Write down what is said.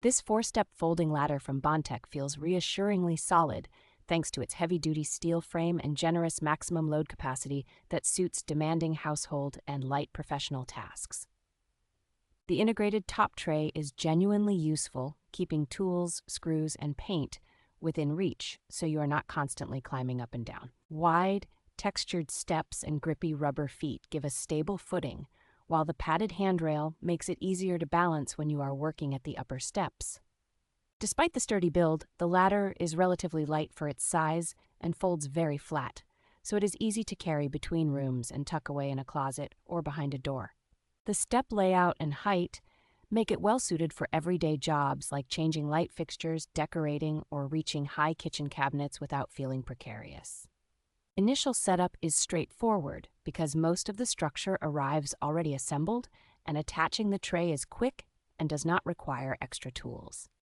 This four-step folding ladder from BONTEC feels reassuringly solid thanks to its heavy-duty steel frame and generous maximum load capacity that suits demanding household and light professional tasks. The integrated top tray is genuinely useful, keeping tools, screws, and paint within reach so you are not constantly climbing up and down. Wide, textured steps and grippy rubber feet give a stable footing, while the padded handrail makes it easier to balance when you are working at the upper steps. Despite the sturdy build, the ladder is relatively light for its size and folds very flat, so it is easy to carry between rooms and tuck away in a closet or behind a door. The step layout and height make it well suited for everyday jobs like changing light fixtures, decorating, or reaching high kitchen cabinets without feeling precarious. Initial setup is straightforward because most of the structure arrives already assembled, and attaching the tray is quick and does not require extra tools.